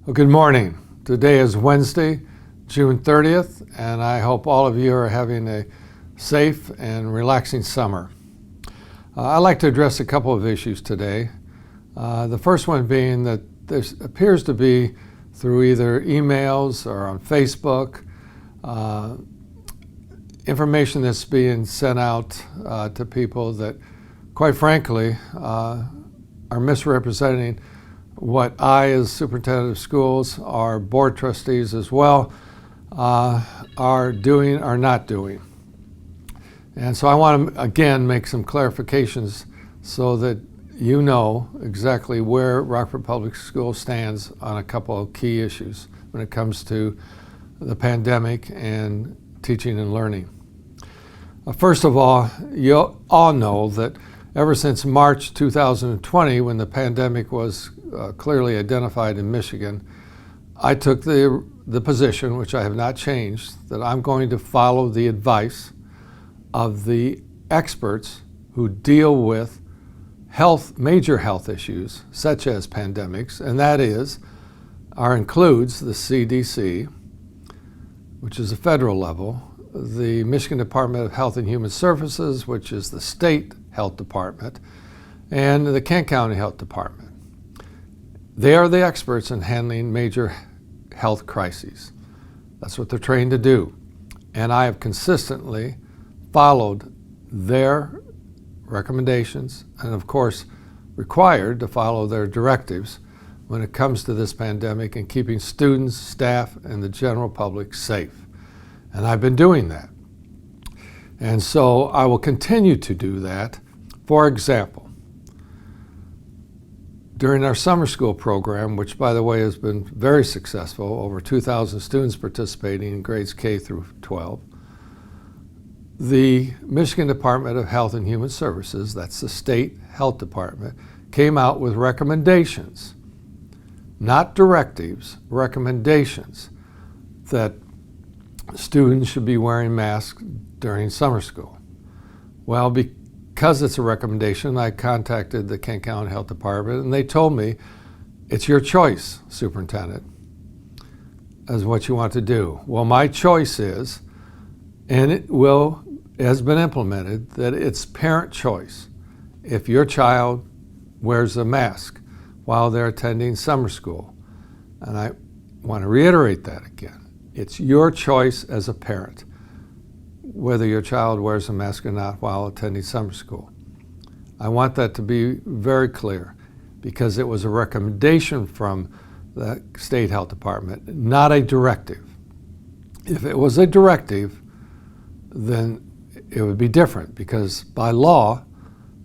Well, good morning. Today is Wednesday, June 30th, and I hope all of you are having a safe and relaxing summer. I'd like to address a couple of issues today. The first one being that there appears to be, through either emails or on Facebook, information that's being sent out to people that, quite frankly, are misrepresenting what I, as superintendent of schools, our board trustees as well, are doing or not doing. And so I want to, again, make some clarifications so that you know exactly where Rockford Public Schools stands on a couple of key issues when it comes to the pandemic and teaching and learning. First of all, you all know that ever since March 2020, when the pandemic was clearly identified in Michigan, I took the position, which I have not changed, that I'm going to follow the advice of the experts who deal with major health issues, such as pandemics, and that includes the CDC, which is the federal level, the Michigan Department of Health and Human Services, which is the state health department, and the Kent County Health Department. They are the experts in handling major health crises. That's what they're trained to do. And I have consistently followed their recommendations and, of course, required to follow their directives when it comes to this pandemic and keeping students, staff, and the general public safe. And I've been doing that. And so I will continue to do that. For example, during our summer school program, which, by the way, has been very successful, over 2,000 students participating in grades K through 12, the Michigan Department of Health and Human Services, that's the state health department, came out with recommendations, not directives, recommendations that students should be wearing masks during summer school. Well, because it's a recommendation, I contacted the Kent County Health Department, and they told me, it's your choice, superintendent, as what you want to do. Well, my choice is, and has been implemented, that it's parent choice if your child wears a mask while they're attending summer school. And I want to reiterate that again. It's your choice as a parent whether your child wears a mask or not while attending summer school. I want that to be very clear because it was a recommendation from the state health department, not a directive. If it was a directive, then it would be different because by law,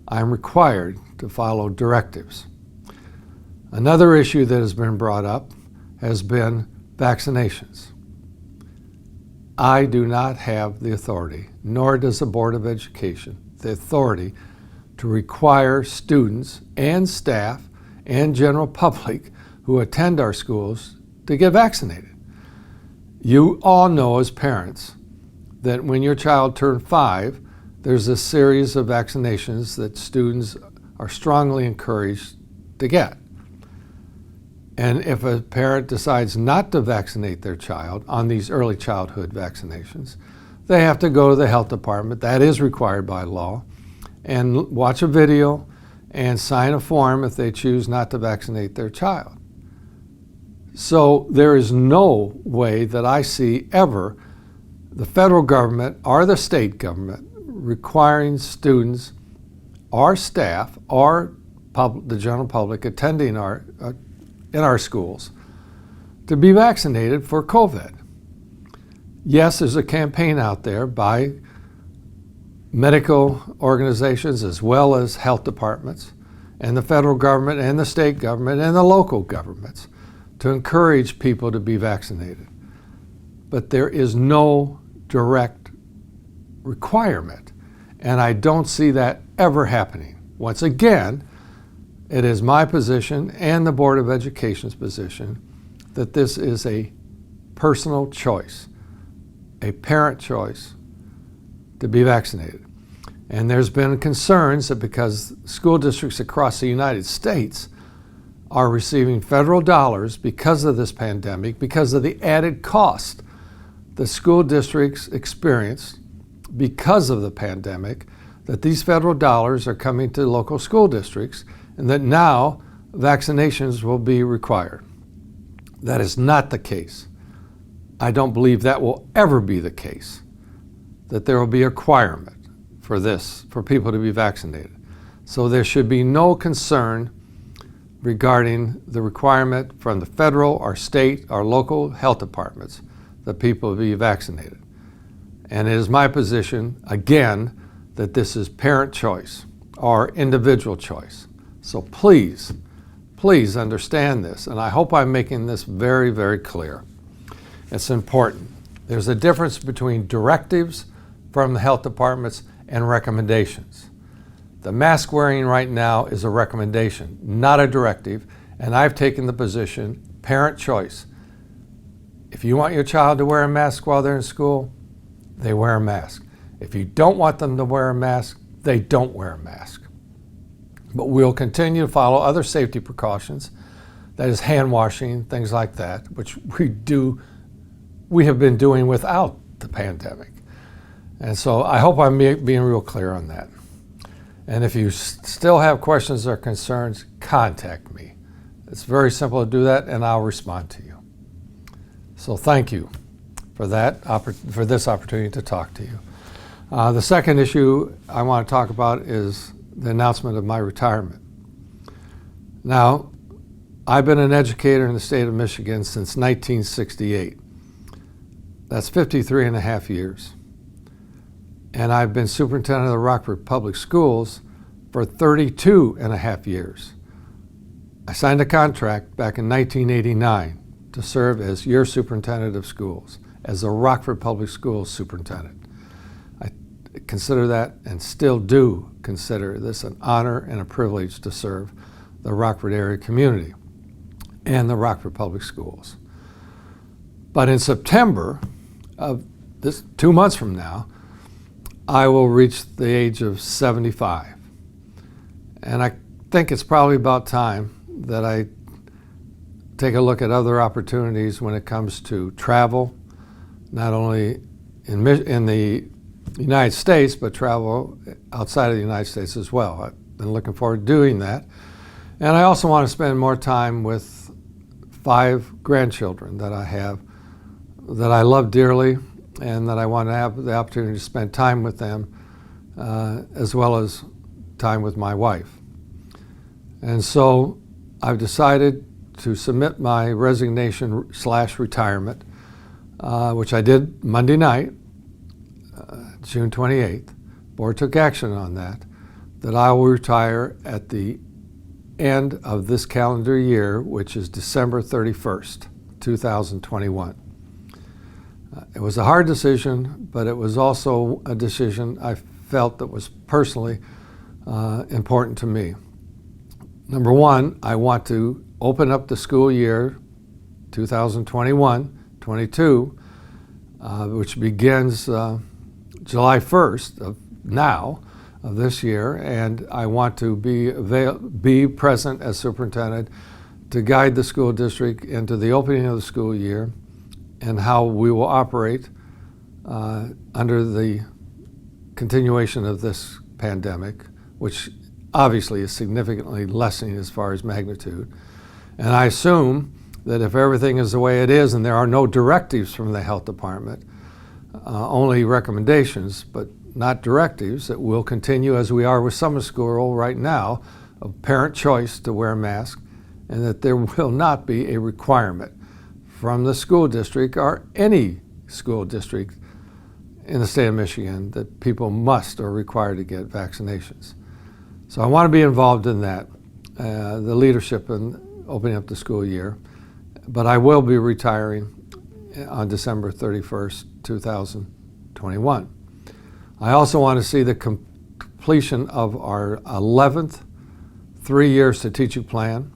I'm required to follow directives. Another issue that has been brought up has been vaccinations. I do not have the authority, nor does the Board of Education, the authority to require students and staff and general public who attend our schools to get vaccinated. You all know as parents that when your child turns 5, there's a series of vaccinations that students are strongly encouraged to get. And if a parent decides not to vaccinate their child on these early childhood vaccinations, they have to go to the health department, that is required by law, and watch a video and sign a form if they choose not to vaccinate their child. So there is no way that I see ever the federal government or the state government requiring students or staff or the general public attending in our schools to be vaccinated for COVID. Yes, there's a campaign out there by medical organizations as well as health departments and the federal government and the state government and the local governments to encourage people to be vaccinated. But there is no direct requirement, and I don't see that ever happening. Once again, it is my position and the Board of Education's position that this is a personal choice, a parent choice to be vaccinated. And there's been concerns that because school districts across the United States are receiving federal dollars because of this pandemic, because of the added cost the school districts experienced because of the pandemic, that these federal dollars are coming to local school districts and that now vaccinations will be required. That is not the case. I don't believe that will ever be the case, that there will be a requirement for this, for people to be vaccinated. So there should be no concern regarding the requirement from the federal or state or local health departments that people be vaccinated. And it is my position, again, that this is parent choice or individual choice. So please, please understand this, and I hope I'm making this very, very clear. It's important. There's a difference between directives from the health departments and recommendations. The mask wearing right now is a recommendation, not a directive, and I've taken the position, parent choice. If you want your child to wear a mask while they're in school, they wear a mask. If you don't want them to wear a mask, they don't wear a mask. But we'll continue to follow other safety precautions, that is hand washing, things like that, which we have been doing without the pandemic. And so I hope I'm being real clear on that. And if you still have questions or concerns, contact me. It's very simple to do that, and I'll respond to you. So thank you for for this opportunity to talk to you. The second issue I want to talk about is the announcement of my retirement. Now, I've been an educator in the state of Michigan since 1968. That's 53 and a half years. And I've been superintendent of the Rockford Public Schools for 32 and a half years. I signed a contract back in 1989 to serve as your superintendent of schools, as the Rockford Public Schools superintendent. I consider that, and still do consider this, an honor and a privilege to serve the Rockford area community and the Rockford Public Schools. But in September of this, 2 months from now, I will reach the age of 75. And I think it's probably about time that I take a look at other opportunities when it comes to travel, not only in the United States, but travel outside of the United States as well. I've been looking forward to doing that. And I also want to spend more time with 5 grandchildren that I have, that I love dearly, and that I want to have the opportunity to spend time with them, as well as time with my wife. And so I've decided to submit my resignation/retirement, which I did Monday night, June 28th. Board took action on that I will retire at the end of this calendar year, which is December 31st, 2021. It was a hard decision, but it was also a decision I felt that was personally important to me. Number one, I want to open up the school year 2021-22, which begins July 1st of this year, and I want to be present as superintendent to guide the school district into the opening of the school year and how we will operate under the continuation of this pandemic, which obviously is significantly lessening as far as magnitude. And I assume that if everything is the way it is and there are no directives from the health department, only recommendations, but not directives, that we'll continue as we are with summer school right now of parent choice to wear a mask, and that there will not be a requirement from the school district or any school district in the state of Michigan that people must or are required to get vaccinations. So I want to be involved in that, the leadership in opening up the school year, but I will be retiring on December 31st, 2021. I also want to see the completion of our 11th 3-year strategic plan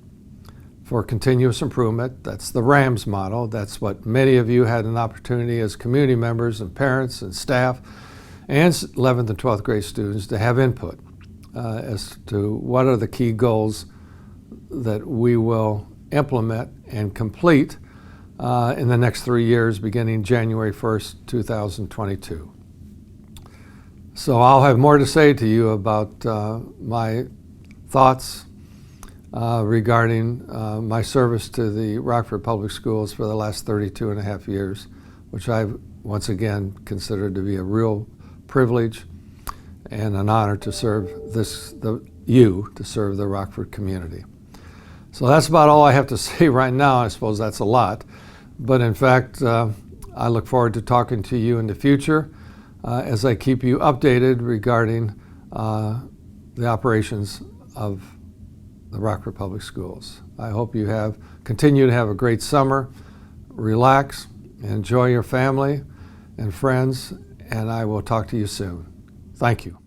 for continuous improvement. That's the RAMS model. That's what many of you had an opportunity as community members and parents and staff and 11th and 12th grade students to have input as to what are the key goals that we will implement and complete in the next 3 years, beginning January 1st, 2022. So I'll have more to say to you about my thoughts regarding my service to the Rockford Public Schools for the last 32 and a half years, which I've once again considered to be a real privilege and an honor to serve to serve the Rockford community. So that's about all I have to say right now. I suppose that's a lot, but in fact, I look forward to talking to you in the future as I keep you updated regarding the operations of the Rockford Public Schools. I hope you continue to have a great summer, relax, enjoy your family and friends, and I will talk to you soon. Thank you.